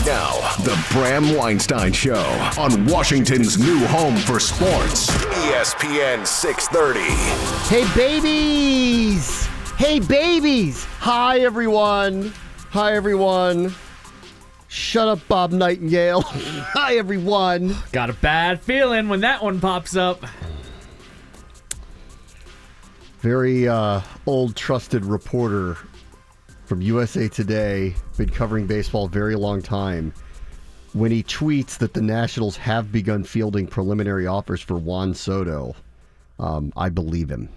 Now, the Bram Weinstein Show on Washington's new home for sports, ESPN 630. Hey, babies! Hey, babies! Hi, everyone. Hi, everyone. Shut up, Bob Nightingale. Hi, everyone. Got a bad feeling when that one pops up. Very old, trusted reporter from USA Today, been covering baseball a very long time. When he tweets that the Nationals have begun fielding preliminary offers for Juan Soto, I believe him.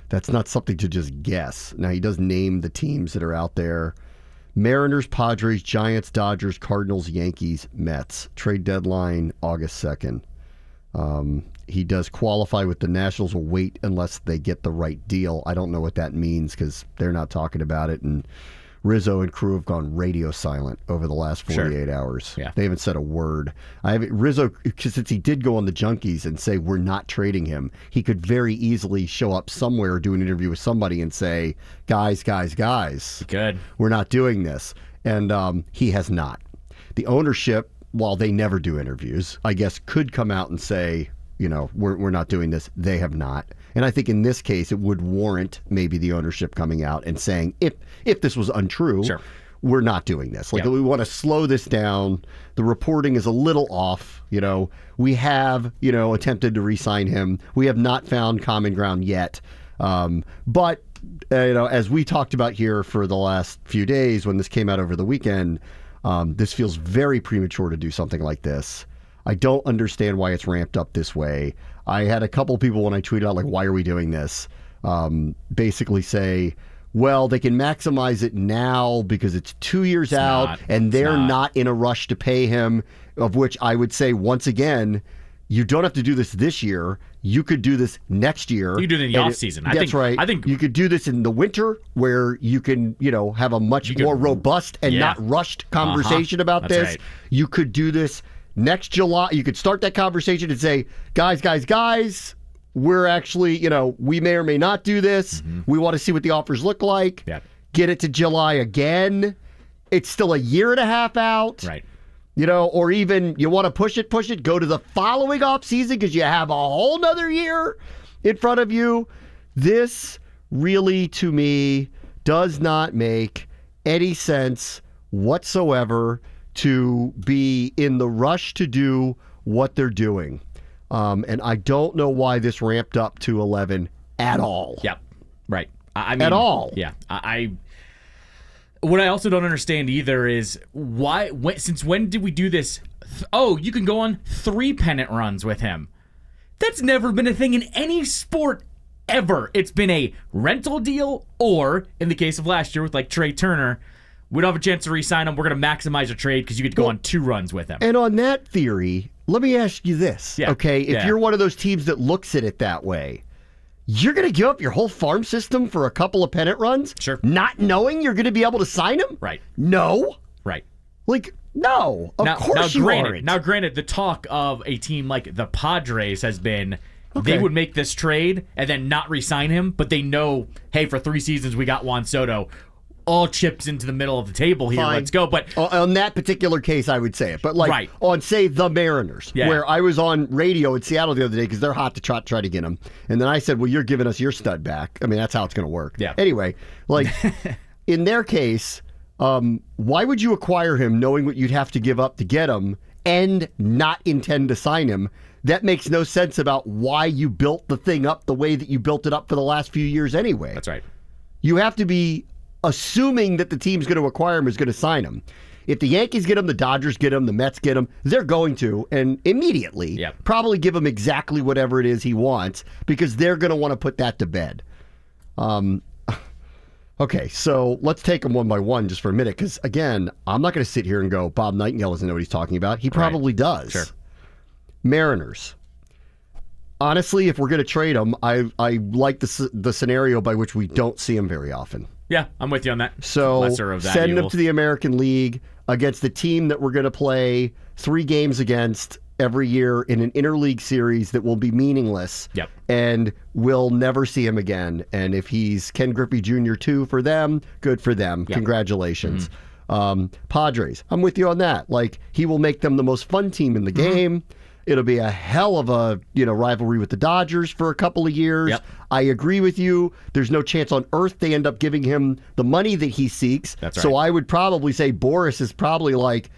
That's not something to just guess. Now, he does name the teams that are out there. Mariners, Padres, Giants, Dodgers, Cardinals, Yankees, Mets. Trade deadline, August 2nd. He does qualify with the Nationals will wait unless they get the right deal. I don't know what that means because they're not talking about it. And Rizzo and crew have gone radio silent over the last 48 hours. Yeah. They haven't said a word. Rizzo, since he did go on the Junkies and say we're not trading him, he could very easily show up somewhere, do an interview with somebody and say, guys, Good. we're not doing this. And he has not. The ownership, while they never do interviews, I guess could come out and say, you know, we're not doing this. They have not. And I think in this case, it would warrant maybe the ownership coming out and saying, if this was untrue, sure, we're not doing this. Like, we want to slow this down. The reporting is a little off. You know, we have, attempted to re-sign him. We have not found common ground yet. But, as we talked about here for the last few days when this came out over the weekend, this feels very premature to do something like this. I don't understand why it's ramped up this way. I had a couple people when I tweeted out, like, why are we doing this? Basically say, well, they can maximize it now because it's 2 years out and they're not in a rush to pay him, of which I would say, once again, you don't have to do this year. You could do this next year. You do it in the offseason. That's right. I think you could do this in the winter where you can, have a much more robust and not rushed conversation about this. Right. You could do this next July. You could start that conversation and say, guys, we're actually, we may or may not do this. Mm-hmm. We want to see what the offers look like. Yeah. Get it to July again. It's still a year and a half out. Right. Or even you want to push it, go to the following offseason because you have a whole nother year in front of you. This really, to me, does not make any sense whatsoever to be in the rush to do what they're doing. And I don't know why this ramped up to 11 at all. Yep. Right. I mean, at all. Yeah. What I also don't understand either is since when did we do this? You can go on 3 pennant runs with him. That's never been a thing in any sport ever. It's been a rental deal, or in the case of last year with like Trey Turner, we don't have a chance to re-sign him. We're going to maximize a trade because you get to go on 2 runs with him. And on that theory, let me ask you this, okay? If you're one of those teams that looks at it that way, you're going to give up your whole farm system for a couple of pennant runs? Sure. Not knowing you're going to be able to sign him? Right. No. Right. Like, no. Of course you aren't. Now, granted, the talk of a team like the Padres has been they would make this trade and then not re-sign him, but they know, hey, for 3 seasons we got Juan Soto. All chips into the middle of the table here. Fine. Let's go. But on that particular case, I would say it. But on, say, the Mariners, where I was on radio in Seattle the other day because they're hot to try to get him. And then I said, well, you're giving us your stud back. I mean, that's how it's going to work. Yeah. Anyway, in their case, why would you acquire him knowing what you'd have to give up to get him and not intend to sign him? That makes no sense about why you built the thing up the way that you built it up for the last few years anyway. That's right. You have to be assuming that the team's going to acquire him is going to sign him. If the Yankees get him, the Dodgers get him, the Mets get him, they're going to, and immediately, probably give him exactly whatever it is he wants because they're going to want to put that to bed. Okay, so let's take them one by one just for a minute because, again, I'm not going to sit here and go, Bob Nightingale doesn't know what he's talking about. He probably does. Sure. Mariners. Honestly, if we're going to trade him, I like the scenario by which we don't see him very often. Yeah, I'm with you on that. So send him to the American League against the team that we're going to play 3 games against every year in an interleague series that will be meaningless. Yep. And we'll never see him again. And if he's Ken Griffey Jr. too for them, good for them. Yep. Congratulations. Padres, I'm with you on that. Like, he will make them the most fun team in the game. It'll be a hell of a rivalry with the Dodgers for a couple of years. Yep. I agree with you. There's no chance on earth they end up giving him the money that he seeks. That's right. So I would probably say Boris is probably like,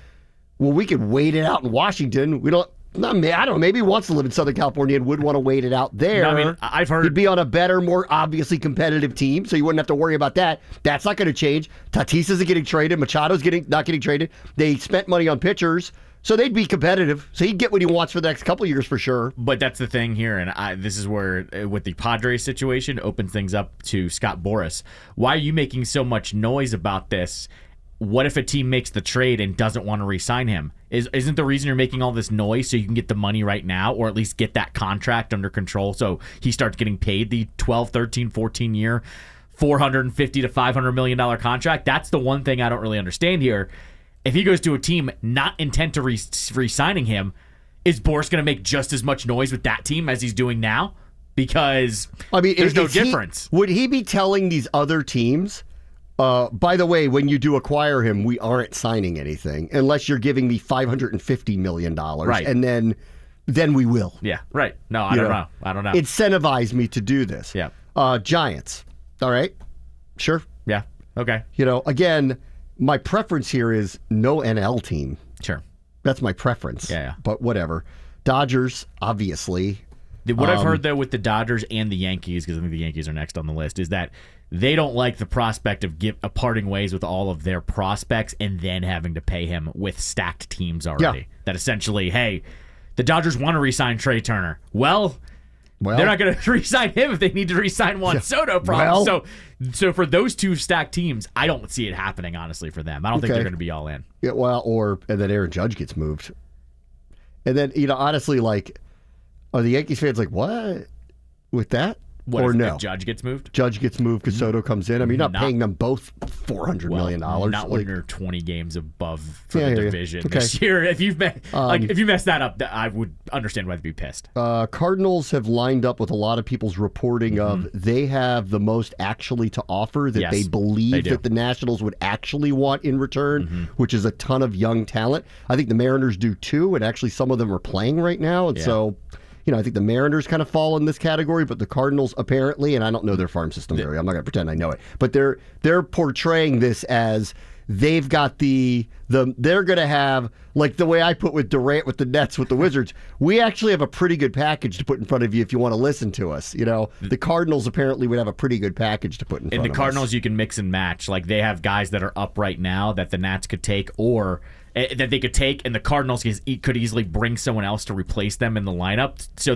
well, we could wait it out in Washington. I don't know. Maybe he wants to live in Southern California and would want to wait it out there. No, I mean, I've heard he'd be on a better, more obviously competitive team, so you wouldn't have to worry about that. That's not going to change. Tatis isn't getting traded. Machado's not getting traded. They spent money on pitchers. So they'd be competitive. So he'd get what he wants for the next couple of years for sure. But that's the thing here, and this is where, with the Padres situation, opens things up to Scott Boras. Why are you making so much noise about this? What if a team makes the trade and doesn't want to re-sign him? Isn't the reason you're making all this noise so you can get the money right now, or at least get that contract under control so he starts getting paid the 12, 13, 14-year, $450 to $500 million contract? That's the one thing I don't really understand here. If he goes to a team not intent to re-signing him, is Boras going to make just as much noise with that team as he's doing now? Because there's no difference. Would he be telling these other teams, by the way, when you do acquire him, we aren't signing anything unless you're giving me $550 million, right? And then we will. Yeah, right. No, I don't know. I don't know. Incentivize me to do this. Yeah. Giants. All right. Sure. Yeah. Okay. Again, my preference here is no NL team. Sure. That's my preference. Yeah. But whatever. Dodgers, obviously. What I've heard, though, with the Dodgers and the Yankees, because I think the Yankees are next on the list, is that they don't like the prospect of parting ways with all of their prospects and then having to pay him with stacked teams already. Yeah. That essentially, hey, the Dodgers want to re-sign Trey Turner. Well, they're not going to re-sign him if they need to re-sign Juan Soto. So for those two stacked teams, I don't see it happening, honestly, for them. I don't think they're going to be all in. Yeah, and then Aaron Judge gets moved. And then, honestly, like, are the Yankees fans like, what? With that? If Judge gets moved? Judge gets moved because Soto comes in. I mean, you're not paying them both $400 million. Not when you're 20 games above for the division this year. If you've messed that up, I would understand why they'd be pissed. Cardinals have lined up with a lot of people's reporting of they have the most actually to offer that they believe that the Nationals would actually want in return, which is a ton of young talent. I think the Mariners do too, and actually some of them are playing right now, and so. I think the Mariners kind of fall in this category, but the Cardinals apparently, and I don't know their farm system very, I'm not going to pretend I know it, but they're portraying this as they've got they're going to have, like the way I put with Durant with the Nets with the Wizards, we actually have a pretty good package to put in front of you if you want to listen to us. The Cardinals apparently would have a pretty good package to put in front of us. And the Cardinals you can mix and match. Like they have guys that are up right now that the Nats could take or that they could take, and the Cardinals could easily bring someone else to replace them in the lineup. So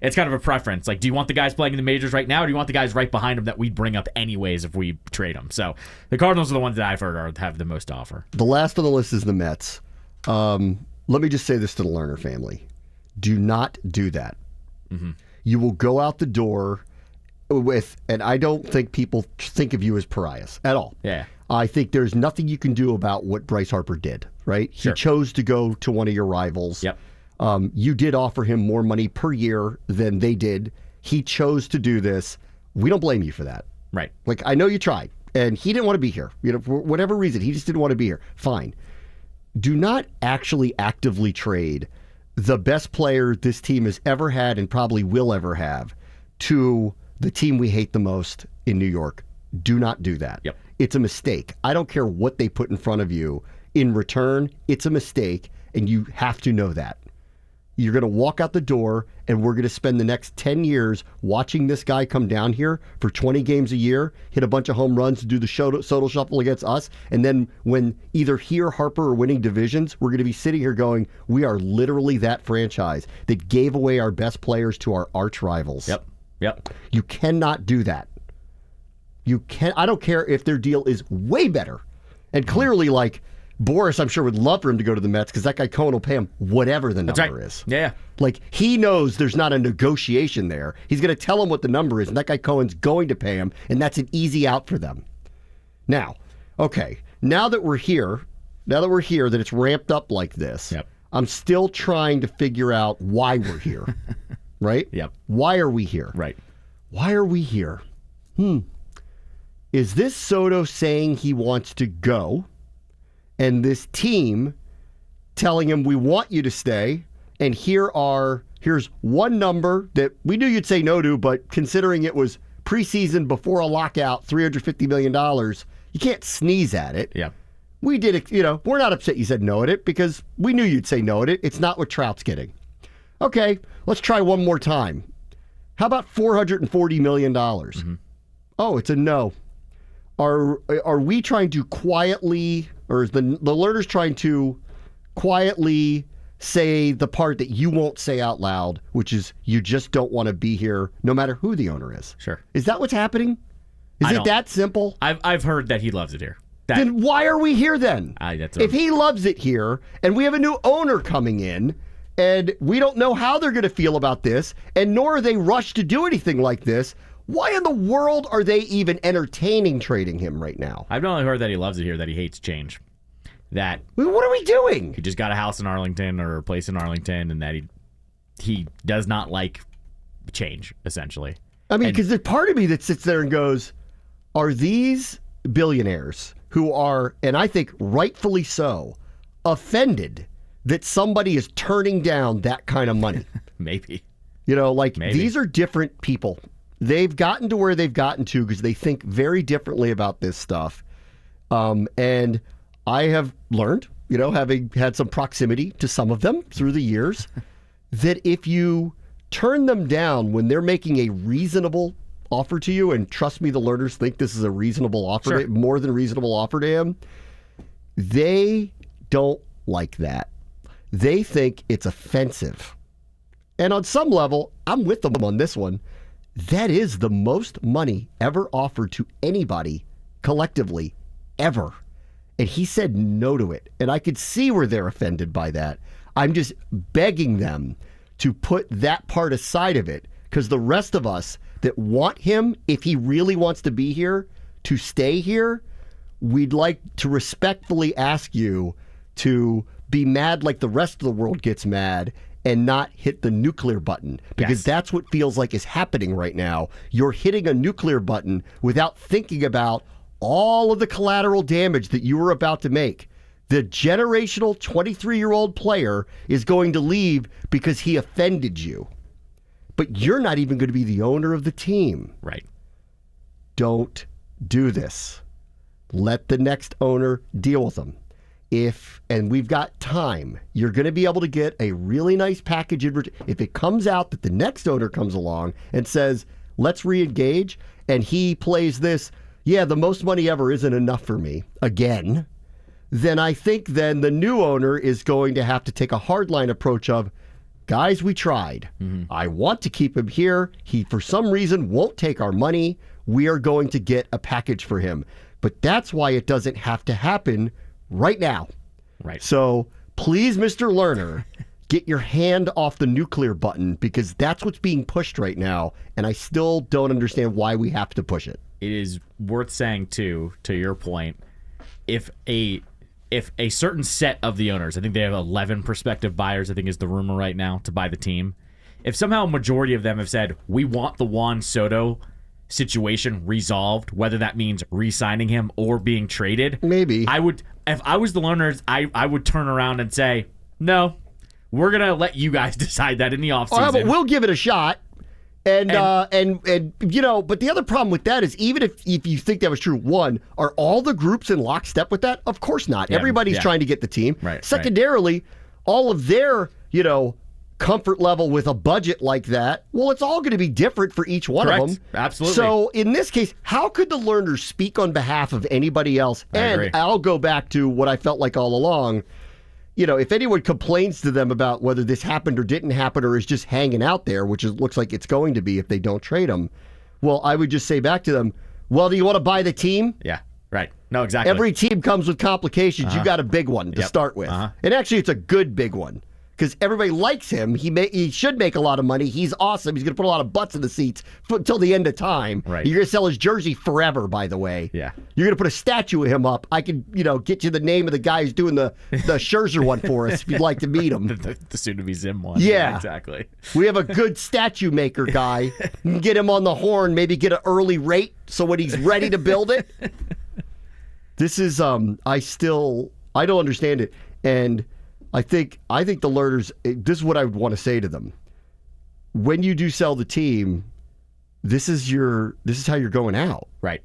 it's kind of a preference. Like, do you want the guys playing in the majors right now, or do you want the guys right behind them that we'd bring up anyways if we trade them? So the Cardinals are the ones that I've heard have the most to offer. The last on the list is the Mets. Let me just say this to the Lerner family. Do not do that. Mm-hmm. You will go out the door and I don't think people think of you as pariahs at all. Yeah. I think there's nothing you can do about what Bryce Harper did, right? Sure. He chose to go to one of your rivals. Yep. You did offer him more money per year than they did. He chose to do this. We don't blame you for that. Right. Like, I know you tried, and he didn't want to be here. For whatever reason, he just didn't want to be here. Fine. Do not actually actively trade the best player this team has ever had and probably will ever have to the team we hate the most in New York. Do not do that. Yep. It's a mistake. I don't care what they put in front of you. In return, it's a mistake, and you have to know that. You're going to walk out the door, and we're going to spend the next 10 years watching this guy come down here for 20 games a year, hit a bunch of home runs, do the Soto shuffle against us, and then when either he or Harper are winning divisions, we're going to be sitting here going, we are literally that franchise that gave away our best players to our arch rivals. Yep. You cannot do that. I don't care if their deal is way better. And clearly, like, Boris, I'm sure, would love for him to go to the Mets because that guy Cohen will pay him whatever the number is. Yeah. Like, he knows there's not a negotiation there. He's going to tell him what the number is, and that guy Cohen's going to pay him, and that's an easy out for them. Now that we're here, that it's ramped up like this, I'm still trying to figure out why we're here. Right? Yep. Why are we here? Right. Why are we here? Is this Soto saying he wants to go? and this team telling him, we want you to stay, and here's one number that we knew you'd say no to, but considering it was preseason before a lockout, $350 million, you can't sneeze at it. Yeah. We did it, we're not upset you said no at it because we knew you'd say no at it. It's not what Trout's getting. Okay, let's try one more time. How about $440 million? Mm-hmm. Oh, it's a no. Are we trying to quietly, or is the Lerners trying to quietly say the part that you won't say out loud, which is you just don't want to be here no matter who the owner is? Sure. Is that what's happening? Is it that simple? I've heard that he loves it here. Then why are we here then? If he loves it here and we have a new owner coming in and we don't know how they're going to feel about this and nor are they rushed to do anything like this, why in the world are they even entertaining trading him right now? I've not only heard that he loves it here, that he hates change. That what are we doing? He just got a house in Arlington or a place in Arlington, and that he does not like change, essentially. I mean, because there's part of me that sits there and goes, are these billionaires who are, and I think rightfully so, offended that somebody is turning down that kind of money? Maybe. Maybe. These are different people. They've gotten to where they've gotten to because they think very differently about this stuff. And I have learned, having had some proximity to some of them through the years, that if you turn them down when they're making a reasonable offer to you, and trust me, the Lerners think this is a reasonable offer, sure. More than reasonable offer to him, they don't like that. They think it's offensive. And on some level, I'm with them on this one. That is the most money ever offered to anybody collectively, ever. And he said no to it. And I could see where they're offended by that. I'm just begging them to put that part aside of it, because the rest of us that want him, if he really wants to be here, to stay here, we'd like to respectfully ask you to be mad like the rest of the world gets mad and not hit the nuclear button, because that's what feels like is happening right now. You're hitting a nuclear button without thinking about all of the collateral damage that you were about to make. The generational 23-year-old player is going to leave because he offended you. But you're not even going to be the owner of the team. Right. Don't do this. Let the next owner deal with them. And we've got time, you're going to be able to get a really nice package. If it comes out that the next owner comes along and says, let's re-engage, and he plays this, the most money ever isn't enough for me, again, then I think then the new owner is going to have to take a hardline approach of, guys, we tried. Mm-hmm. I want to keep him here. He, for some reason, won't take our money. We are going to get a package for him. But that's why it doesn't have to happen right now. Right. So please, Mr. Lerner, get your hand off the nuclear button, because that's what's being pushed right now. And I still don't understand why we have to push it. It is worth saying, too, to your point, if a certain set of the owners, I think they have 11 prospective buyers, I think is the rumor right now, to buy the team. If somehow a majority of them have said, we want the Juan Soto situation resolved, whether that means re-signing him or being traded, maybe if I was the Lerners, I would turn around and say, no, we're going to let you guys decide that in the offseason. But we'll give it a shot. And but the other problem with that is, even if you think that was true, one, are all the groups in lockstep with that? Of course not. Everybody's trying to get the team. Right, secondarily, all of their, comfort level with a budget like that, well, it's all going to be different for each one of them. Absolutely. So in this case, how could the Lerners speak on behalf of anybody else? I'll go back to what I felt like all along. If anyone complains to them about whether this happened or didn't happen or is just hanging out there, which looks like it's going to be if they don't trade him, well, I would just say back to them, well, do you want to buy the team? Yeah, right. No, exactly. Every team comes with complications. You got a big one to start with. And actually, it's a good big one, because everybody likes him. He should make a lot of money. He's awesome. He's going to put a lot of butts in the seats until the end of time. Right. You're going to sell his jersey forever, by the way. Yeah. You're going to put a statue of him up. I can, get you the name of the guy who's doing the Scherzer one for us if you'd like to meet him. the soon-to-be Zim one. Yeah. Exactly. We have a good statue maker guy. You can get him on the horn, maybe get an early rate so when he's ready to build it. This is, I still I don't understand it. And I think the learners, this is what I would want to say to them. When you do sell the team, this is how you're going out. Right.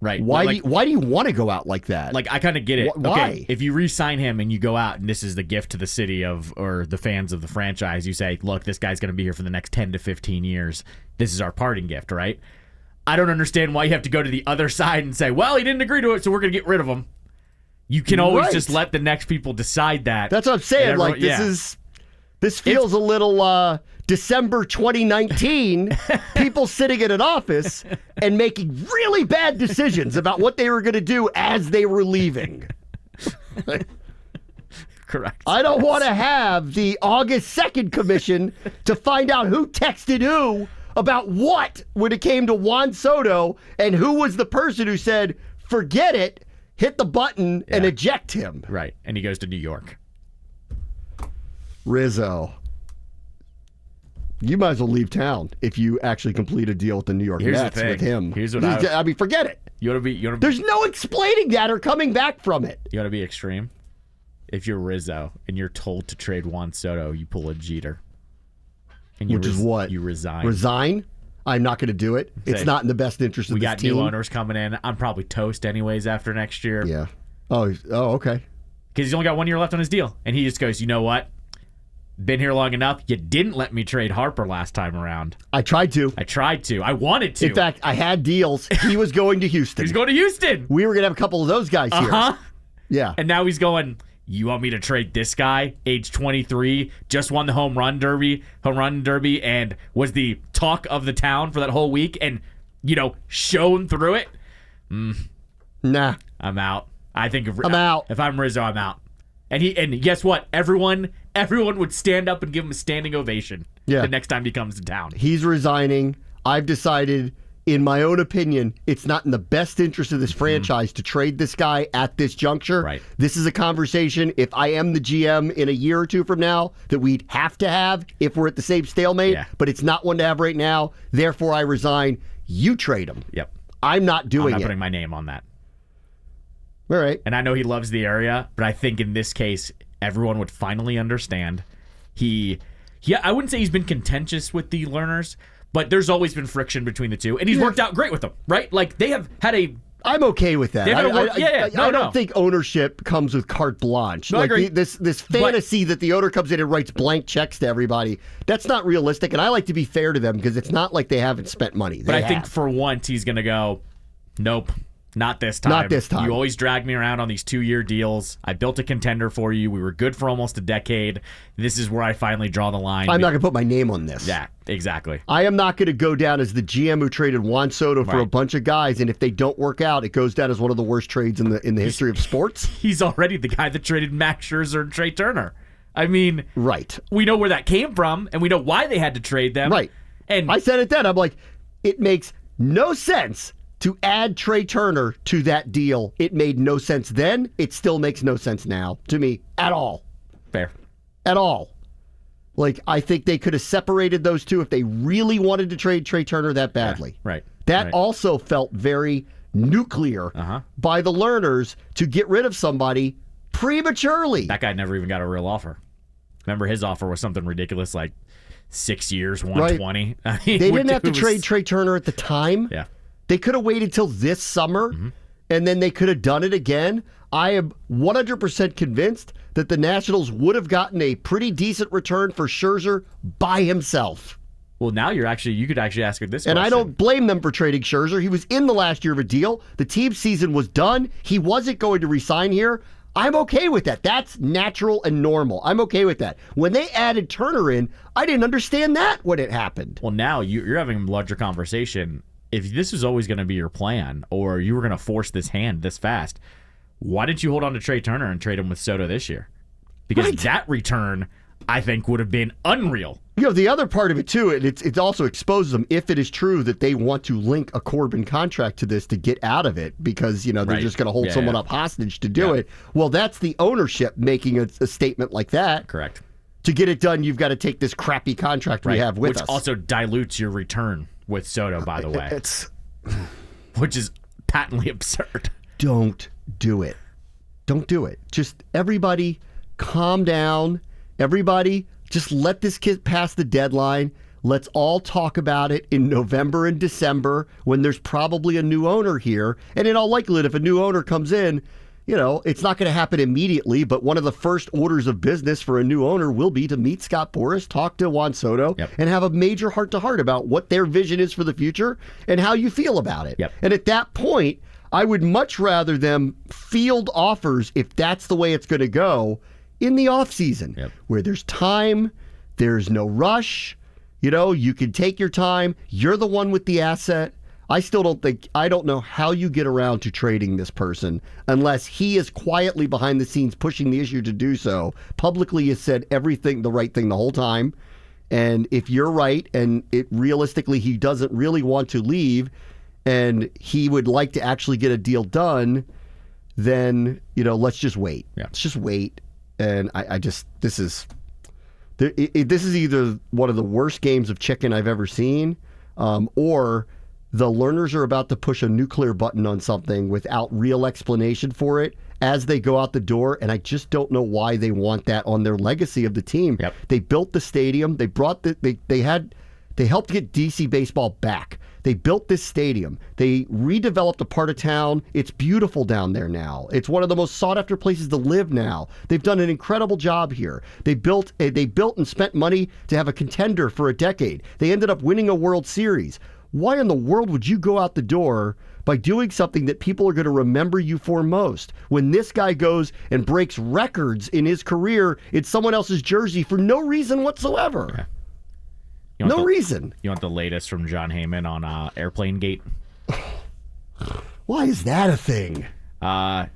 Why do you want to go out like that? Like, I kind of get it. Why? Okay, if you re-sign him and you go out and this is the gift to the city or the fans of the franchise, you say, look, this guy's going to be here for the next 10 to 15 years. This is our parting gift, right? I don't understand why you have to go to the other side and say, well, he didn't agree to it, so we're going to get rid of him. You can always just let the next people decide that. That's what I'm saying. Like, this feels a little December 2019, people sitting in an office and making really bad decisions about what they were going to do as they were leaving. Correct. I don't want to have the August 2nd commission to find out who texted who about what when it came to Juan Soto and who was the person who said, forget it, hit the button, and eject him. Right. And he goes to New York. Rizzo. You might as well leave town if you actually complete a deal with the New York Mets with him. Here's what I mean, forget it. You want to be. There's no explaining that or coming back from it. You want to be extreme? If you're Rizzo and you're told to trade Juan Soto, you pull a Jeter. And which is what? You resign. Resign? I'm not going to do it. It's not in the best interest of the team. We got new owners coming in. I'm probably toast anyways after next year. Yeah. Oh, okay. Because he's only got 1 year left on his deal. And he just goes, you know what? Been here long enough. You didn't let me trade Harper last time around. I tried to. I wanted to. In fact, I had deals. He was going to Houston. He's going to Houston. We were going to have a couple of those guys here. Uh-huh. Yeah. And now he's going, you want me to trade this guy, age 23, just won the home run derby, and was the talk of the town for that whole week and, shone through it? Nah. I'm out. I'm out. If I'm Rizzo, I'm out. And guess what? Everyone would stand up and give him a standing ovation the next time he comes to town. He's resigning. I've decided, in my own opinion, it's not in the best interest of this franchise to trade this guy at this juncture. Right. This is a conversation, if I am the GM in a year or two from now, that we'd have to have if we're at the same stalemate, but it's not one to have right now. Therefore, I resign. You trade him. Yep. I'm not doing it. I'm not putting my name on that. All right. And I know he loves the area, but I think in this case, everyone would finally understand. I wouldn't say he's been contentious with the learners, but there's always been friction between the two, and he's worked out great with them, right? Like, they have had a... I'm okay with that. I don't think ownership comes with carte blanche. No, like I agree. This fantasy that the owner comes in and writes blank checks to everybody, that's not realistic, and I like to be fair to them because it's not like they haven't spent money. But I think for once he's going to go, nope. Not this time. Not this time. You always drag me around on these 2-year deals. I built a contender for you. We were good for almost a decade. This is where I finally draw the line. I'm not going to put my name on this. Yeah, exactly. I am not going to go down as the GM who traded Juan Soto for a bunch of guys, and if they don't work out, it goes down as one of the worst trades in the history of sports. He's already the guy that traded Max Scherzer and Trey Turner. I mean, right. We know where that came from, and we know why they had to trade them. Right. And I said it then. I'm like, it makes no sense to add Trey Turner to that deal. It made no sense then. It still makes no sense now to me at all. Fair. At all. Like, I think they could have separated those two if they really wanted to trade Trey Turner that badly. Yeah, right. That also felt very nuclear by the learners to get rid of somebody prematurely. That guy never even got a real offer. Remember, his offer was something ridiculous, like 6 years, 120. Right. They didn't have to trade Trey Turner at the time. Yeah. They could have waited till this summer, and then they could have done it again. I am 100% convinced that the Nationals would have gotten a pretty decent return for Scherzer by himself. Well, now you could actually ask her this question. And I don't blame them for trading Scherzer. He was in the last year of a deal. The team season was done. He wasn't going to resign here. I'm okay with that. That's natural and normal. I'm okay with that. When they added Turner in, I didn't understand that when it happened. Well, now you're having a larger conversation. If this was always going to be your plan, or you were going to force this hand this fast, why didn't you hold on to Trey Turner and trade him with Soto this year? Because that return, I think, would have been unreal. The other part of it, too, it also exposes them, if it is true that they want to link a Corbin contract to this to get out of it because, they're just going to hold someone up hostage to do it. Well, that's the ownership making a statement like that. Correct. To get it done, you've got to take this crappy contract we have with us. Which also dilutes your return with Soto, by the way. Which is patently absurd. Don't do it. Don't do it. Just everybody calm down. Everybody just let this kid pass the deadline. Let's all talk about it in November and December when there's probably a new owner here. And in all likelihood, if a new owner comes in, it's not going to happen immediately, but one of the first orders of business for a new owner will be to meet Scott Boras, talk to Juan Soto, and have a major heart-to-heart about what their vision is for the future and how you feel about it. And at that point, I would much rather them field offers, if that's the way it's going to go, in the offseason, where there's time, there's no rush. You can take your time. You're the one with the asset. I don't know how you get around to trading this person unless he is quietly behind the scenes pushing the issue to do so. Publicly has said the right thing the whole time. And if you're right and realistically he doesn't really want to leave and he would like to actually get a deal done, then, let's just wait. Let's just wait. And this is either one of the worst games of chicken I've ever seen, or the learners are about to push a nuclear button on something without real explanation for it as they go out the door, and I just don't know why they want that on their legacy of the team. They built the stadium. They brought they helped get DC baseball back. They built this stadium. They redeveloped a part of town. It's beautiful down there now. It's one of the most sought-after places to live now. They've done an incredible job here. They built and spent money to have a contender for a decade. They ended up winning a World Series. Why in the world would you go out the door by doing something that people are going to remember you for most? When this guy goes and breaks records in his career in someone else's jersey for no reason whatsoever. No reason. You want the latest from John Heyman on Airplane Gate? Why is that a thing? John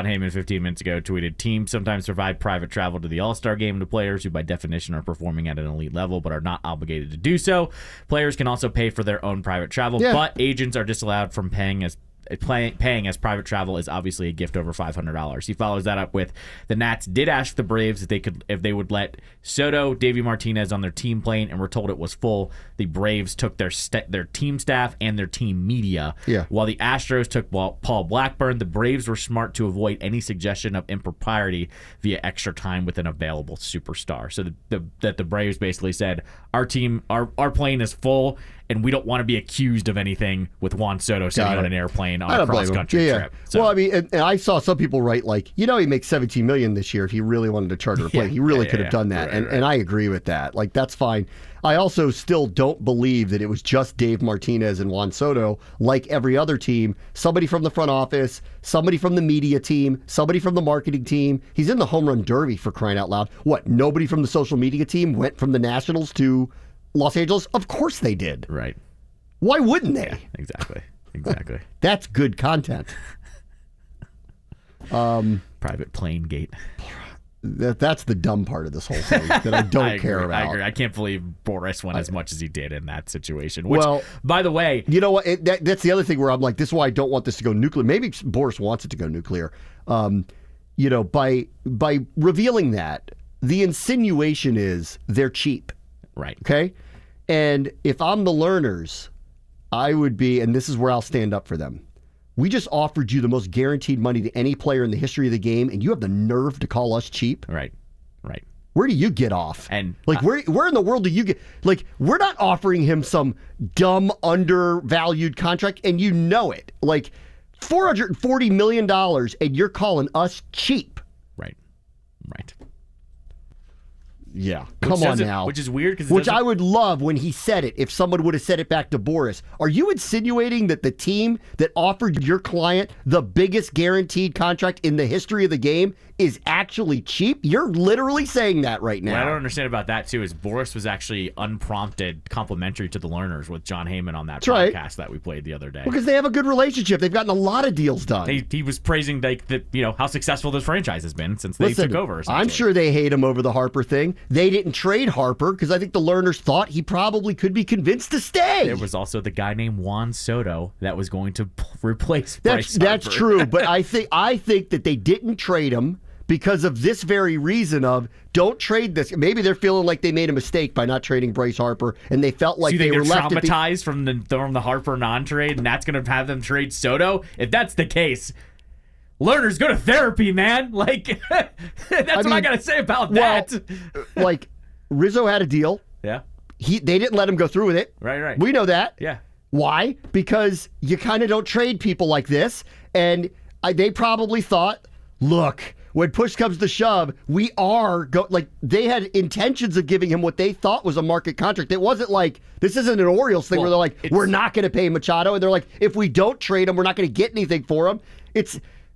Heyman 15 minutes ago tweeted, teams sometimes provide private travel to the All-Star Game to players who by definition are performing at an elite level but are not obligated to do so. Players can also pay for their own private travel, but agents are disallowed from paying as private travel is obviously a gift over $500. He follows that up with, the Nats did ask the Braves if they would let Soto, Davey Martinez on their team plane, and were told it was full. The Braves took their team staff and their team media. While the Astros took Paul Blackburn, the Braves were smart to avoid any suggestion of impropriety via extra time with an available superstar. So that the Braves basically said, our plane is full, and we don't want to be accused of anything with Juan Soto sitting on an airplane on a cross-country trip. So. Well, I mean, and I saw some people write, he makes $17 million this year if he really wanted to charter a plane. He really could have done that, and I agree with that. That's fine. I also still don't believe that it was just Dave Martinez and Juan Soto. Like every other team, somebody from the front office, somebody from the media team, somebody from the marketing team. He's in the home run derby, for crying out loud. What, nobody from the social media team went from the Nationals to Los Angeles? Of course they did. Right. Why wouldn't they? Yeah, exactly. That's good content. Private plane gate. That's the dumb part of this whole thing that I don't care about. I agree. I can't believe Boras went as much as he did in that situation. Which, by the way, you know what? That's the other thing where I'm like, this is why I don't want this to go nuclear. Maybe Boras wants it to go nuclear. By revealing that, the insinuation is they're cheap. Right. Okay? And if I'm the learners, I would be, and this is where I'll stand up for them. We just offered you the most guaranteed money to any player in the history of the game, and you have the nerve to call us cheap? Right. Where do you get off? And where in the world do you get? We're not offering him some dumb, undervalued contract, and you know it. $440 million, and you're calling us cheap. Right. Yeah, come on now. Which is weird. Which I would love when he said it, if someone would have said it back to Boras. Are you insinuating that the team that offered your client the biggest guaranteed contract in the history of the game is actually cheap? You're literally saying that right now. What I don't understand about that, too, is Boras was actually unprompted complimentary to the learners with John Heyman on that podcast that we played the other day. Because they have a good relationship. They've gotten a lot of deals done. He was praising how successful this franchise has been since they took over. I'm sure they hate him over the Harper thing. They didn't trade Harper because I think the learners thought he probably could be convinced to stay. There was also the guy named Juan Soto that was going to replace Bryce Harper. That's true, but I think that they didn't trade him because of this very reason of don't trade this. Maybe they're feeling like they made a mistake by not trading Bryce Harper, and they felt like they were left traumatized from the Harper non-trade, and that's going to have them trade Soto. If that's the case, Learners, go to therapy, man. Like, that's what I got to say about that. Like, Rizzo had a deal. Yeah. They didn't let him go through with it. Right. We know that. Yeah. Why? Because you kind of don't trade people like this. And they probably thought, look, when push comes to shove, we are they had intentions of giving him what they thought was a market contract. It wasn't like, this isn't an Orioles thing where they're like, we're not going to pay Machado. And they're like, if we don't trade him, we're not going to get anything for him.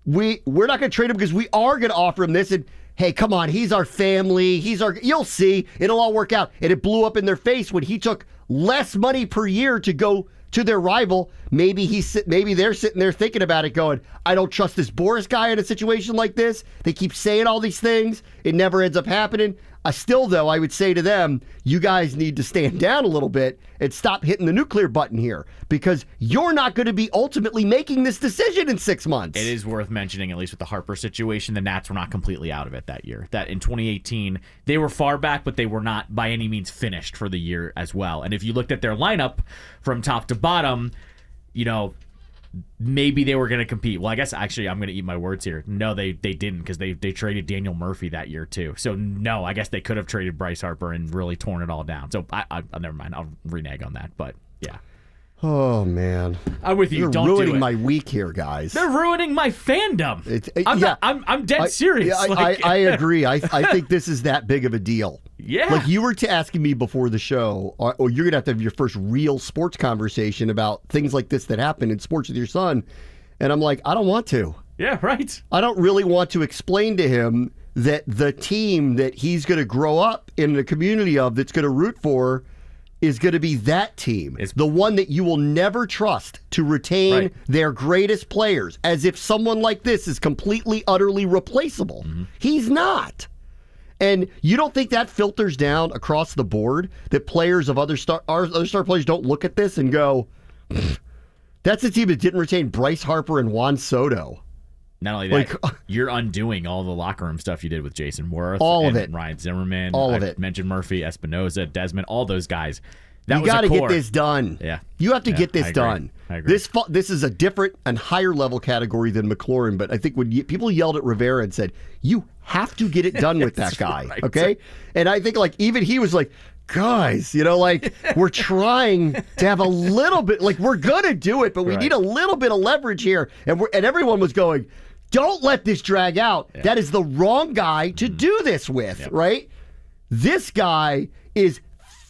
We're not going to trade him because we are going to offer him this. And hey, come on, he's our family. You'll see, it'll all work out. And it blew up in their face when he took less money per year to go to their rival. Maybe they're sitting there thinking about it going, I don't trust this Boris guy in a situation like this. They keep saying all these things. It never ends up happening. Still, though, I would say to them, you guys need to stand down a little bit and stop hitting the nuclear button here, because you're not going to be ultimately making this decision in 6 months. It is worth mentioning, at least with the Harper situation, the Nats were not completely out of it that year. That in 2018, they were far back, but they were not by any means finished for the year as well. And if you looked at their lineup from top to bottom, maybe they were going to compete. Well, I guess actually I'm going to eat my words here. No, they didn't, because they traded Daniel Murphy that year too. So no, I guess they could have traded Bryce Harper and really torn it all down. So I never mind. I'll renege on that. But yeah. Oh man, I'm with you. You're ruining my week here, guys. They're ruining my fandom. I'm dead serious. I agree. I think this is that big of a deal. Yeah. Like you were asking me before the show, or you're going to have your first real sports conversation about things like this that happen in sports with your son. And I'm like, I don't want to. Yeah, right. I don't really want to explain to him that the team that he's going to grow up in the community of, that's going to root for, is going to be that team. It's the one that you will never trust to retain their greatest players, as if someone like this is completely, utterly replaceable. Mm-hmm. He's not. And you don't think that filters down across the board, that players of other star players don't look at this and go, that's a team that didn't retain Bryce Harper and Juan Soto. Not only that, you're undoing all the locker room stuff you did with Jason Worth. All of it. Ryan Zimmerman. All of it. Mentioned Murphy, Espinoza, Desmond, all those guys. You got to get this done. Yeah. You have to get this done. I agree. This is a different and higher level category than McLaurin, but I think when people yelled at Rivera and said, you have to get it done with that guy, right. Okay? And I think even he was like, guys, we're trying to have a little bit, we're going to do it, but we need a little bit of leverage here. And everyone was going, don't let this drag out. Yeah. That is the wrong guy to do this with, right? This guy is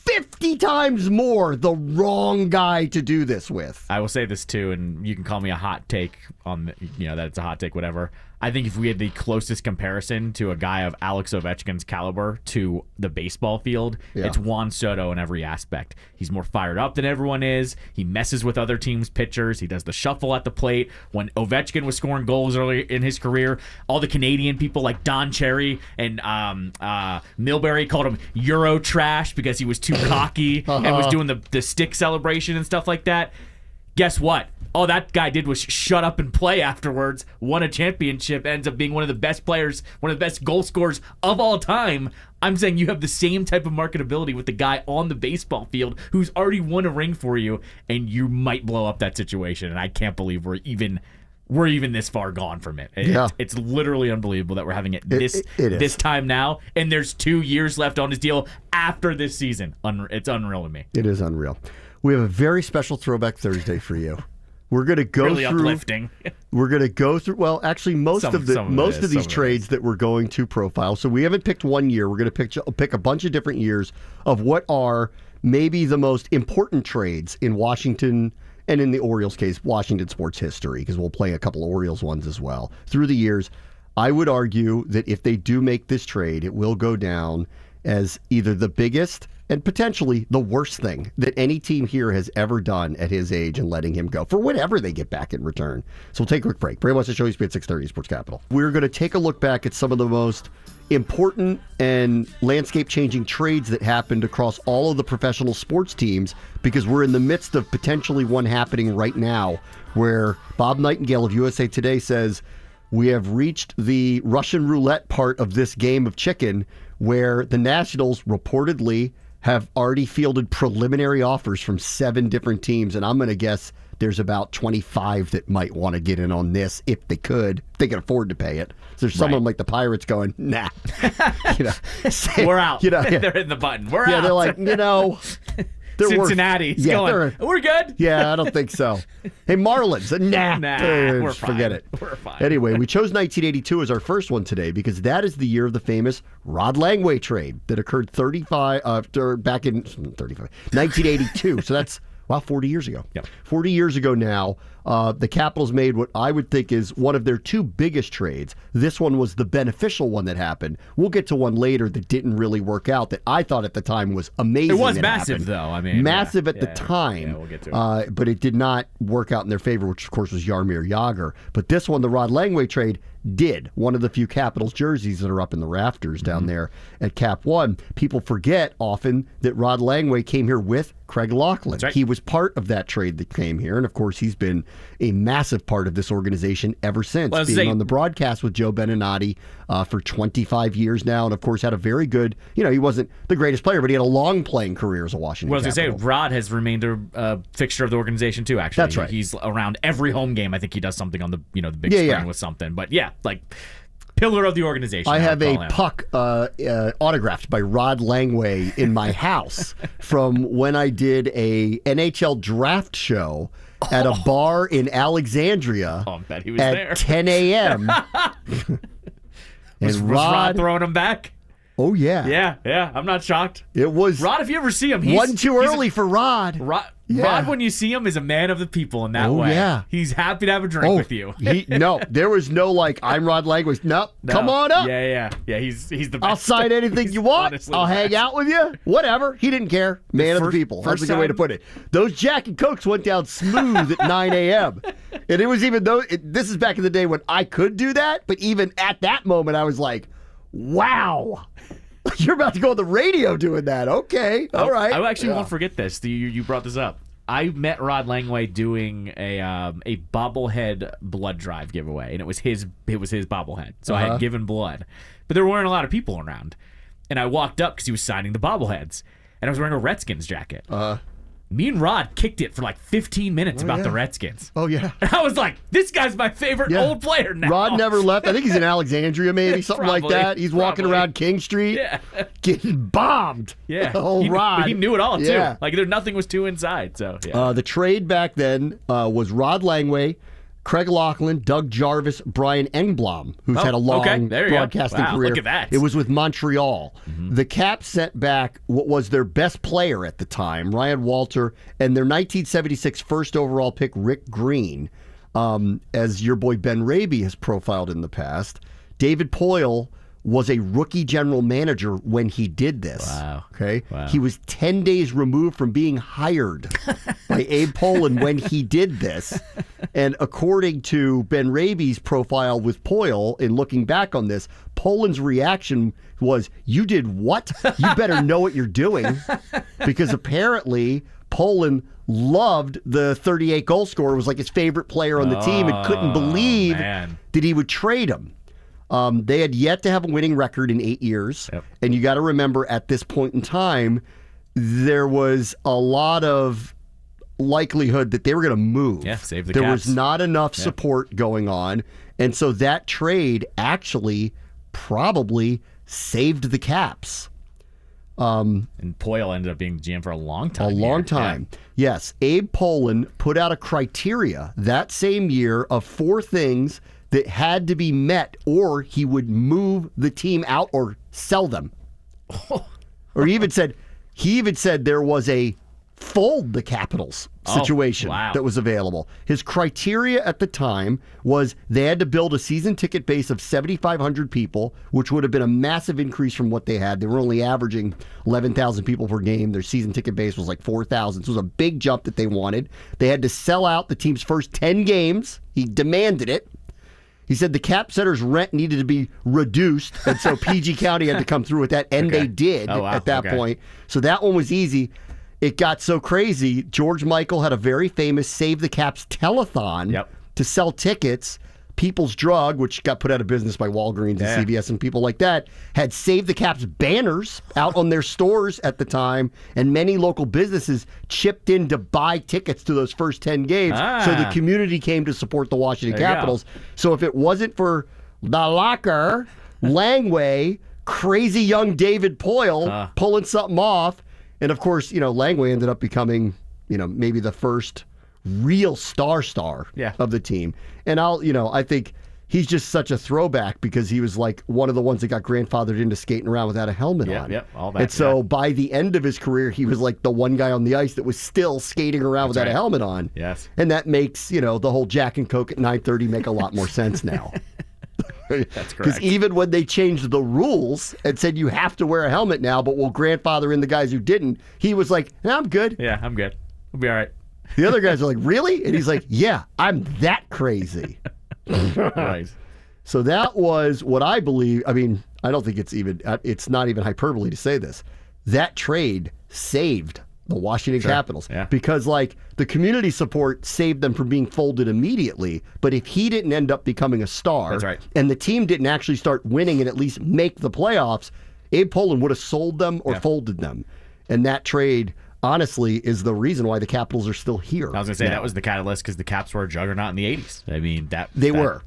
50 times more the wrong guy to do this with. I will say this too, and you can call me a hot take on that it's a hot take, whatever. I think if we had the closest comparison to a guy of Alex Ovechkin's caliber to the baseball field, it's Juan Soto in every aspect. He's more fired up than everyone is. He messes with other teams' pitchers. He does the shuffle at the plate. When Ovechkin was scoring goals early in his career, all the Canadian people like Don Cherry and Milbury called him Euro trash because he was too cocky and was doing the stick celebration and stuff like that. Guess what? All that guy did was shut up and play afterwards, won a championship, ends up being one of the best players, one of the best goal scorers of all time. I'm saying you have the same type of marketability with the guy on the baseball field who's already won a ring for you, and you might blow up that situation. And I can't believe we're even this far gone from it. It's literally unbelievable that we're having it this time now, and there's 2 years left on his deal after this season. It's unreal to me. It is unreal. We have a very special Throwback Thursday for you. We're going to go really through. Uplifting. We're going to go through. Well, actually, most of these trades that we're going to profile. So we haven't picked one year. We're going to pick a bunch of different years of what are maybe the most important trades in Washington, and in the Orioles case, Washington sports history, because we'll play a couple of Orioles ones as well through the years. I would argue that if they do make this trade, it will go down as either the biggest and potentially the worst thing that any team here has ever done at his age and letting him go for whatever they get back in return. So we'll take a quick break. Bram Weinstein Show, ESPN 630 Sports Capital. We're going to take a look back at some of the most important and landscape-changing trades that happened across all of the professional sports teams, because we're in the midst of potentially one happening right now where Bob Nightingale of USA Today says, we have reached the Russian roulette part of this game of chicken, where the Nationals reportedly have already fielded preliminary offers from 7 different teams, and I'm going to guess there's about 25 that might want to get in on this if they could. If they can afford to pay it. So there's someone like the Pirates going, nah. We're out. Yeah. They're hitting the button. We're out. Yeah, they're like, Cincinnati's going, we're good? Yeah, I don't think so. Hey, Marlins, we're fine. Forget it. We're fine. Anyway, we chose 1982 as our first one today because that is the year of the famous Rod Langway trade that occurred back in 1982. So that's 40 years ago. Yep. 40 years ago now, the Capitals made what I would think is one of their two biggest trades. This one was the beneficial one that happened. We'll get to one later that didn't really work out that I thought at the time was amazing. It was massive, though. I mean, massive at the time. Yeah, we'll get to it. But it did not work out in their favor, which of course was Jaromir Jagr. But this one, the Rod Langway trade, did. One of the few Capitals jerseys that are up in the rafters down there at Cap One. People forget often that Rod Langway came here with Craig Laughlin. That's right. He was part of that trade that came here, and of course he's been a massive part of this organization ever since, being on the broadcast with Joe Beninati for 25 years now, and of course had a very good, he wasn't the greatest player, but he had a long playing career as a Washington Capital. I was going to say, Rod has remained a fixture of the organization too, actually. That's right. He's around every home game. I think he does something on the the big screen with something. But yeah, like pillar of the organization. I have a puck autographed by Rod Langway in my house from when I did a NHL draft show at a bar in Alexandria I bet he was at there. 10 a.m. Was Rod throwing him back? Oh, yeah. Yeah. I'm not shocked. It was Rod, if you ever see him, he's too early for Rod. Rod, when you see him, is a man of the people in that way. Yeah. He's happy to have a drink with you. There was no I'm Rod Langway. No, come on up. Yeah. He's the best. I'll sign anything you want. I'll hang out with you. Whatever. He didn't care. Man of the people. That's a good way to put it. Those Jack and Cokes went down smooth at 9 a.m. And it was even though this is back in the day when I could do that, but even at that moment I was like, wow. You're about to go on the radio doing that. Okay. All right. I actually won't forget this. You brought this up. I met Rod Langway doing a bobblehead blood drive giveaway, and it was his bobblehead. So I had given blood, but there weren't a lot of people around, and I walked up because he was signing the bobbleheads, and I was wearing a Redskins jacket. Me and Rod kicked it for like 15 minutes about the Redskins. Oh, yeah. And I was like, this guy's my favorite old player now. Rod never left. I think he's in Alexandria, maybe, something like that. He's walking around King Street getting bombed. Yeah. Rod. He knew it all, too. Like, nothing was too inside. So, the trade back then was Rod Langway, Craig Laughlin, Doug Jarvis, Brian Engblom, who's had a long broadcasting career. Look at that. It was with Montreal. The Caps sent back what was their best player at the time, Ryan Walter, and their 1976 first overall pick, Rick Green. As your boy Ben Raby has profiled in the past, David Poile was a rookie general manager when he did this. Wow. Okay? Wow. He was 10 days removed from being hired by Abe Pollin when he did this. And according to Ben Raby's profile with Poile, in looking back on this, Pollin's reaction was, "You did what? You better know what you're doing." Because apparently Pollin loved the 38 goal scorer, was like his favorite player on the team, and couldn't believe that he would trade him. They had yet to have a winning record in 8 years. Yep. And you got to remember, at this point in time, there was a lot of likelihood that they were going to move. Yeah, save the There Caps. was not enough support going on. And so that trade actually probably saved the Caps. And Poile ended up being GM for a long time. Yeah. Yes. Abe Pollin put out a criteria that same year of 4 things that had to be met, or he would move the team out or sell them. Or he even said there was a fold the Capitals situation that was available. His criteria at the time was they had to build a season ticket base of 7,500 people, which would have been a massive increase from what they had. They were only averaging 11,000 people per game. Their season ticket base was like 4,000. So it was a big jump that they wanted. They had to sell out the team's first 10 games. He demanded it. He said the Cap Center's rent needed to be reduced, and so PG County had to come through with that, and they did at that point. So that one was easy. It got so crazy, George Michael had a very famous Save the Caps telethon to sell tickets. People's Drug, which got put out of business by Walgreens and CVS and people like that, had Save the Caps banners out on their stores at the time, and many local businesses chipped in to buy tickets to those first 10 games. So the community came to support the Washington Capitals. So if it wasn't for the Locker, Langway, crazy young David Poyle pulling something off, and of course, Langway ended up becoming, maybe the first real star of the team. And I think he's just such a throwback because he was like one of the ones that got grandfathered into skating around without a helmet on. Yep, all that. And so by the end of his career, he was like the one guy on the ice that was still skating around without a helmet on. Yes. And that makes, the whole Jack and Coke at 9:30 make a lot more sense now. That's correct. Because even when they changed the rules and said you have to wear a helmet now, but we'll grandfather in the guys who didn't, he was like, nah, I'm good. Yeah, I'm good. We'll be all right. The other guys are like, really? And he's like, yeah, I'm that crazy. Right. So that was what I believe. I mean, I don't think it's not even hyperbole to say this. That trade saved the Washington Capitals because the community support saved them from being folded immediately. But if he didn't end up becoming a star and the team didn't actually start winning and at least make the playoffs, Abe Poland would have sold them or folded them. And that trade, honestly, is the reason why the Capitals are still here. I was going to say that was the catalyst because the Caps were a juggernaut in the 80s. I mean, they were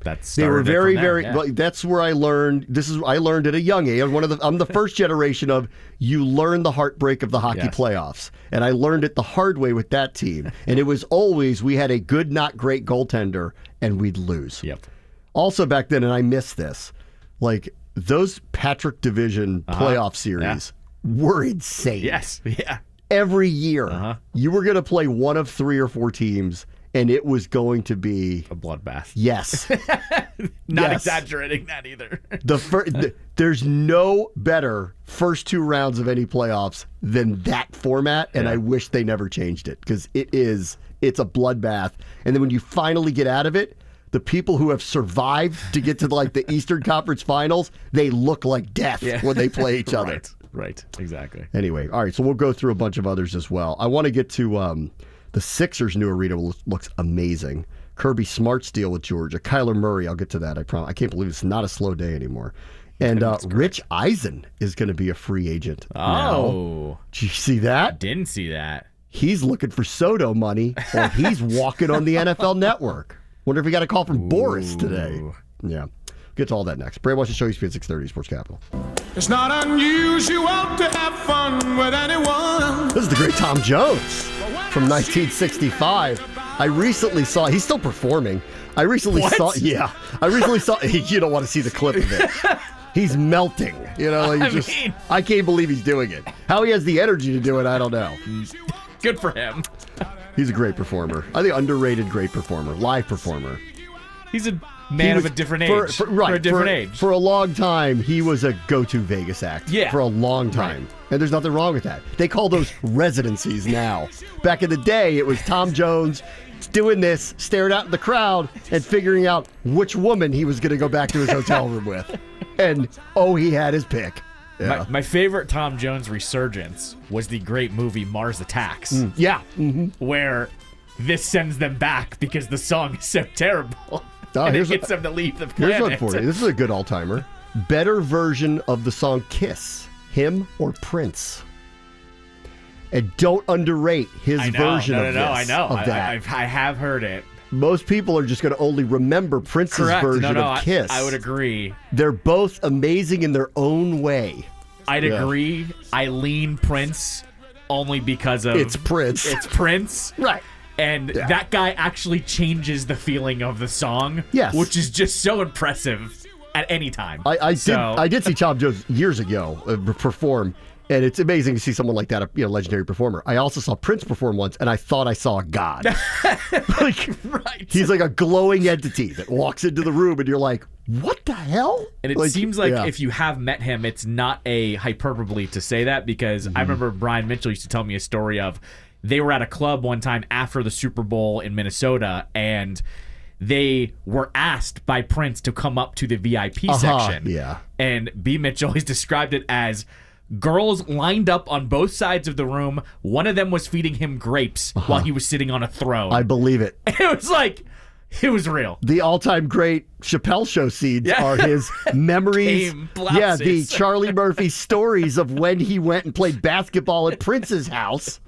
very, very. Well, that's where I learned. I learned at a young age. I'm the first generation of you learn the heartbreak of the hockey playoffs, and I learned it the hard way with that team. And it was always we had a good, not great goaltender, and we'd lose. Yep. Also back then, and I miss this, those Patrick Division playoff series were insane. Yes. Yeah. Every year, you were going to play one of 3 or 4 teams, and it was going to be a bloodbath. Yes. Not exaggerating that either. There's no better first 2 rounds of any playoffs than that format, and I wish they never changed it because it's a bloodbath. And then when you finally get out of it, the people who have survived to get to the Eastern Conference Finals, they look like death when they play each other. Right, exactly. Anyway, all right, so we'll go through a bunch of others as well. I want to get to the Sixers' new arena looks amazing. Kirby Smart's deal with Georgia. Kyler Murray, I'll get to that, I promise. I can't believe it's not a slow day anymore. And Rich Eisen is going to be a free agent now. Did you see that? Didn't see that. He's looking for Soto money, or he's walking on the NFL Network. Wonder if we got a call from Boris today. Yeah. Get to all that next. Bram Weinstein Show, ESPN 630, Sports Capital. It's not unusual to have fun with anyone. This is the great Tom Jones from 1965. I recently saw, he's still performing. I recently saw, you don't want to see the clip of it. He's melting. I can't believe he's doing it. How he has the energy to do it, I don't know. Good for him. He's a great performer. I think underrated great performer, live performer. He's a man of a different age. For a different age. For a long time, he was a go-to Vegas act. Yeah. For a long time. Right. And there's nothing wrong with that. They call those residencies now. Back in the day, it was Tom Jones doing this, staring out in the crowd, and figuring out which woman he was going to go back to his hotel room with. And, he had his pick. Yeah. My favorite Tom Jones resurgence was the great movie Mars Attacks. Where this sends them back because the song is so terrible. And it gets them to leave the planet. Here's one for you. This is a good all-timer. Better version of the song Kiss, him or Prince? And don't underrate his version of this. I know. I have heard it. Most people are just going to only remember Prince's version of Kiss. I would agree. They're both amazing in their own way. I'd agree. I lean Prince only because of... It's Prince. It's Prince. Right. And that guy actually changes the feeling of the song, which is just so impressive at any time. I did see Tom Jones years ago perform, and it's amazing to see someone like that, a legendary performer. I also saw Prince perform once, and I thought I saw a god. He's like a glowing entity that walks into the room, and you're like, what the hell? And it seems like if you have met him, it's not a hyperbole to say that, because I remember Brian Mitchell used to tell me a story of they were at a club one time after the Super Bowl in Minnesota, and they were asked by Prince to come up to the VIP section. Yeah. And B. Mitchell has described it as girls lined up on both sides of the room. One of them was feeding him grapes while he was sitting on a throne. I believe it. It was like, It was real. The all-time great Chappelle Show scenes are his memories. Yeah, the Charlie Murphy stories of when he went and played basketball at Prince's house.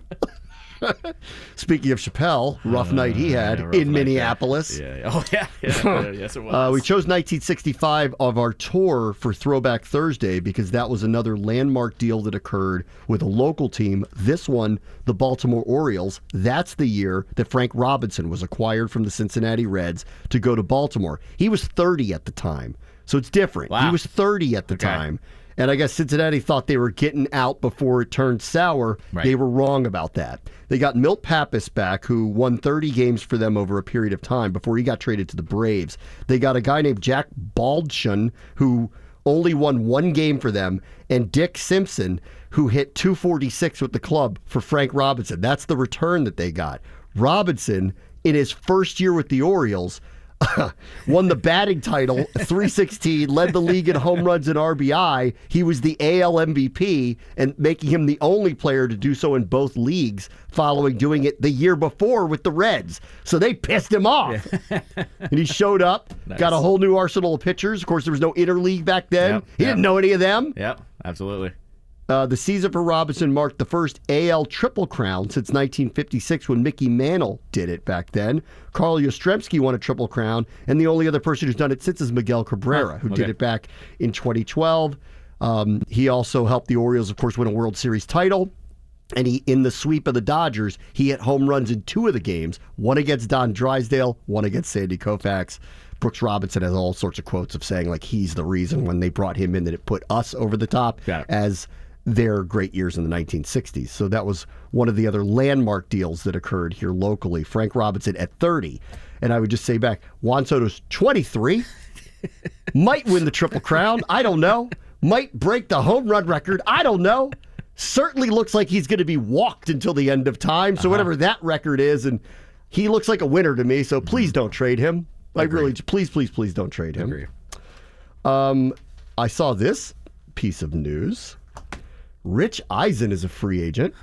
Speaking of Chappelle, rough night he had in Minneapolis. Yeah. Oh, yeah. Yes, it was. We chose 1965 of our tour for Throwback Thursday because that was another landmark deal that occurred with a local team. This one, the Baltimore Orioles. That's the year that Frank Robinson was acquired from the Cincinnati Reds to go to Baltimore. He was 30 at the time, so it's different. Wow. He was 30 at the time. And I guess Cincinnati thought they were getting out before it turned sour. Right. They were wrong about that. They got Milt Pappas back, who won 30 games for them over a period of time before he got traded to the Braves. They got a guy named Jack Baldwin, who only won one game for them, and Dick Simpson, who hit .246 with the club for Frank Robinson. That's the return that they got. Robinson, in his first year with the Orioles, won the batting title, .316, led the league in home runs and RBI. He was the AL MVP, and making him the only player to do so in both leagues, following doing it the year before with the Reds. So they pissed him off. And he showed up, got a whole new arsenal of pitchers. Of course, there was no interleague back then. He didn't know any of them. Yep, absolutely. The season for Robinson marked the first AL Triple Crown since 1956 when Mickey Mantle did it back then. Carl Yastrzemski won a Triple Crown, and the only other person who's done it since is Miguel Cabrera, who did it back in 2012. He also helped the Orioles, of course, win a World Series title. And in the sweep of the Dodgers, he hit home runs in 2 of the games, one against Don Drysdale, one against Sandy Koufax. Brooks Robinson has all sorts of quotes of saying, like, he's the reason when they brought him in that it put us over the top as their great years in the 1960s. So that was one of the other landmark deals that occurred here locally. Frank Robinson at 30. And I would just say back, Juan Soto's 23. Might win the Triple Crown. I don't know. Might break the home run record. I don't know. Certainly looks like he's going to be walked until the end of time. So whatever that record is, and he looks like a winner to me. So please don't trade him. Please don't trade him. Agree. I saw this piece of news. Rich Eisen is a free agent.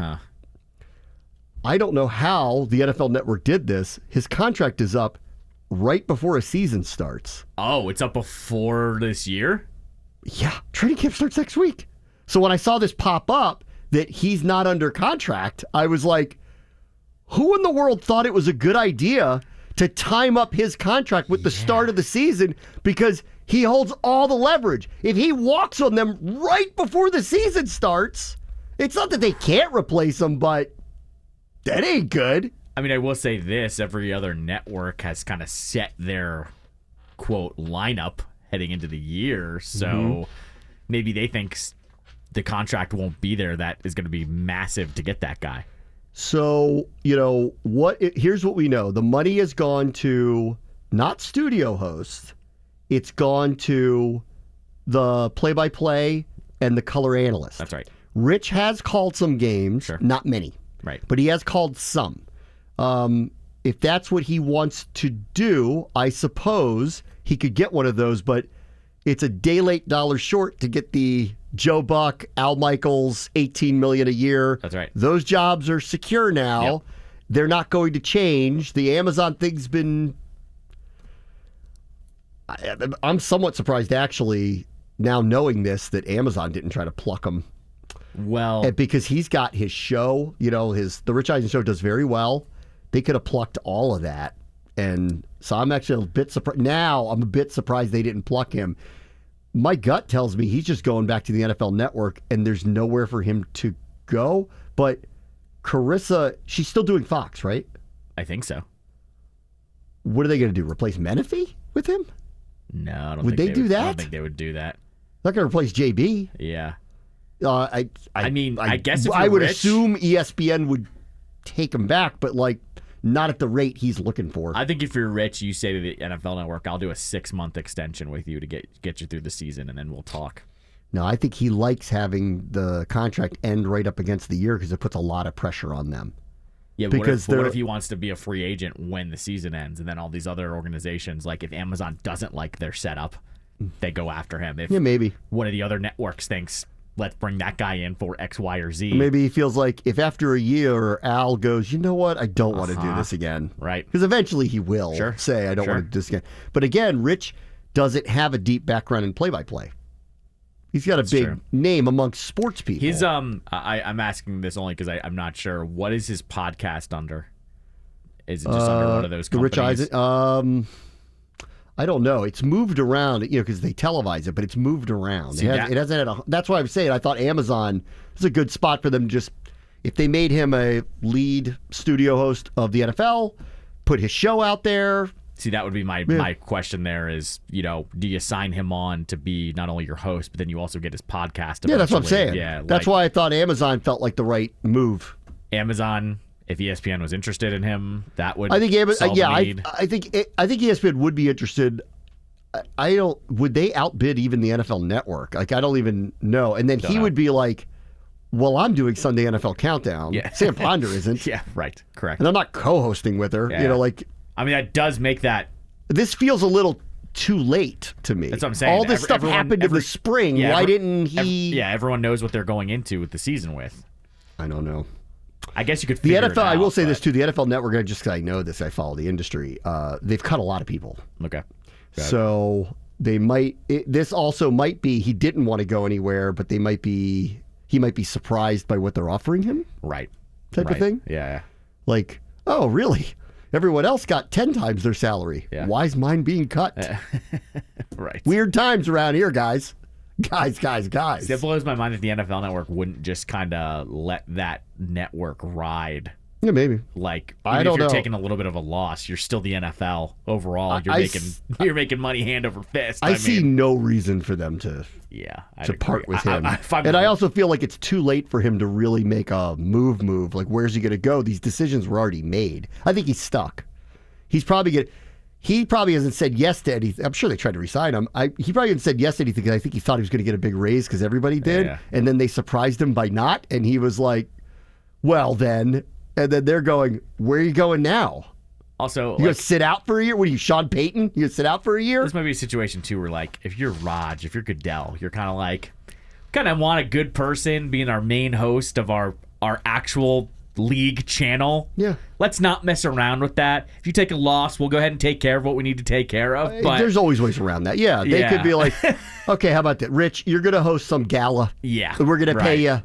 I don't know how the NFL Network did this. His contract is up right before a season starts. Oh, it's up before this year? Yeah, training camp starts next week. So when I saw this pop up that he's not under contract, I was like, who in the world thought it was a good idea to time up his contract with the start of the season? Because he holds all the leverage. If he walks on them right before the season starts, it's not that they can't replace him, but that ain't good. I mean, I will say this. Every other network has kind of set their, quote, lineup heading into the year. So maybe they think the contract won't be there. That is going to be massive to get that guy. So, here's what we know. The money has gone to not studio hosts. It's gone to the play-by-play and the color analyst. That's right. Rich has called some games, not many. Right. But he has called some. If that's what he wants to do, I suppose he could get one of those, but it's a day late, dollar short to get the Joe Buck, Al Michaels, $18 million a year. That's right. Those jobs are secure now. Yep. They're not going to change. The Amazon thing's been... I'm somewhat surprised, actually, now knowing this, that Amazon didn't try to pluck him. Well, because he's got his show, the Rich Eisen Show does very well. They could have plucked all of that. And so I'm actually a bit surprised. Now I'm a bit surprised they didn't pluck him. My gut tells me he's just going back to the NFL Network and there's nowhere for him to go. But Carissa, she's still doing Fox, right? I think so. What are they going to do? Replace Menifee with him? No, I don't think they do that? I don't think they would do that. Not going to replace JB. Yeah. I guess if I you're would Rich, assume ESPN would take him back, but not at the rate he's looking for. I think if you're Rich, you say to the NFL Network, "I'll do a 6-month extension with you to get you through the season, and then we'll talk." No, I think he likes having the contract end right up against the year because it puts a lot of pressure on them. Yeah, but what if he wants to be a free agent when the season ends, and then all these other organizations, like if Amazon doesn't like their setup, they go after him. If maybe one of the other networks thinks let's bring that guy in for X, Y, or Z. Maybe he feels like if after a year Al goes, you know what, I don't want to do this again. Right. Because eventually he will say, I don't want to do this again. But again, Rich doesn't have a deep background in play-by-play. He's got a big name amongst sports people. He's I'm asking this only because I'm not sure. What is his podcast under? Is it just under one of those companies? Rich Eisen. I don't know. It's moved around, because they televise it, but it's moved around. See, it hasn't had that's why I'm saying I thought Amazon is a good spot for them. Just if they made him a lead studio host of the NFL, put his show out there. See, that would be my question there is, do you sign him on to be not only your host, but then you also get his podcast? Yeah, that's what I'm saying. Yeah, that's why I thought Amazon felt like the right move. Amazon, if ESPN was interested in him, that would I think solve the need. I think ESPN would be interested. Would they outbid even the NFL Network? Like, I don't even know. And then he would be like, well, I'm doing Sunday NFL Countdown. Yeah. Sam Ponder isn't. Yeah, right. Correct. And I'm not co-hosting with her. Yeah. I mean, that does make that. This feels a little too late to me. That's what I'm saying. All this stuff happened in the spring. Why didn't he? Everyone knows what they're going into with the season with. I don't know. I guess you could figure the NFL. it out, I will say this too. The NFL Network. Just because I know this, I follow the industry. They've cut a lot of people. Okay. So they might. This also might be. He didn't want to go anywhere, but he might be surprised by what they're offering him. Right. Type of thing. Yeah. Like, oh, really? Everyone else got 10 times their salary. Yeah. Why is mine being cut? Right. Weird times around here, guys. Guys. It blows my mind that the NFL Network wouldn't just kind of let that network ride. Yeah, maybe. Like, I don't if you're know. taking a little bit of a loss, you're still the NFL overall. You're making money hand over fist. I see no reason for them to part with him. And I also feel like it's too late for him to really make a move. Like, where's he going to go? These decisions were already made. I think he's stuck. He probably hasn't said yes to anything. I'm sure they tried to re-sign him. He probably hasn't said yes to anything because I think he thought he was going to get a big raise because everybody did. Yeah. And then they surprised him by not. And he was like, well, then. And then they're going, where are you going now? Also, you going to sit out for a year? What are you, Sean Payton? You going to sit out for a year? This might be a situation, too, where, like, if you're Raj, if you're Goodell, you're kind of like, want a good person being our main host of our actual league channel. Yeah. Let's not mess around with that. If you take a loss, we'll go ahead and take care of what we need to take care of. But there's always ways around that. Yeah. They could be like, okay, how about that? Rich, you're going to host some gala. Yeah. We're going to pay you.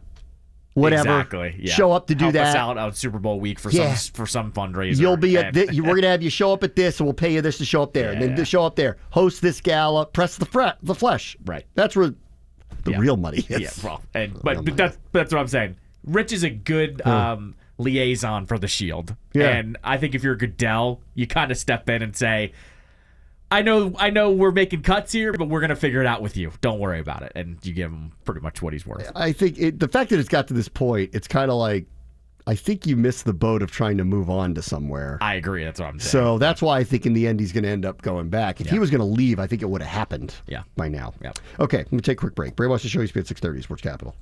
Whatever. Exactly. Yeah. Show up to do Help that. us out on Super Bowl week for some fundraiser. You'll be at we're going to have you show up at this, and we'll pay you this to show up there, and then to show up there, host this gala, press the flesh. Right. That's where the real money is. Yeah. Well, but that's what I'm saying. Rich is a good liaison for the Shield, and I think if you're Goodell, you kind of step in and say, I know we're making cuts here, but we're going to figure it out with you. Don't worry about it. And you give him pretty much what he's worth. I think the fact that it's got to this point, it's kind of like, I think you missed the boat of trying to move on to somewhere. I agree. That's what I'm saying. So that's why I think in the end he's going to end up going back. If he was going to leave, I think it would have happened by now. Yeah. Okay, let me take a quick break. Bray Weinstein Show, ESPN 630, Sports Capital.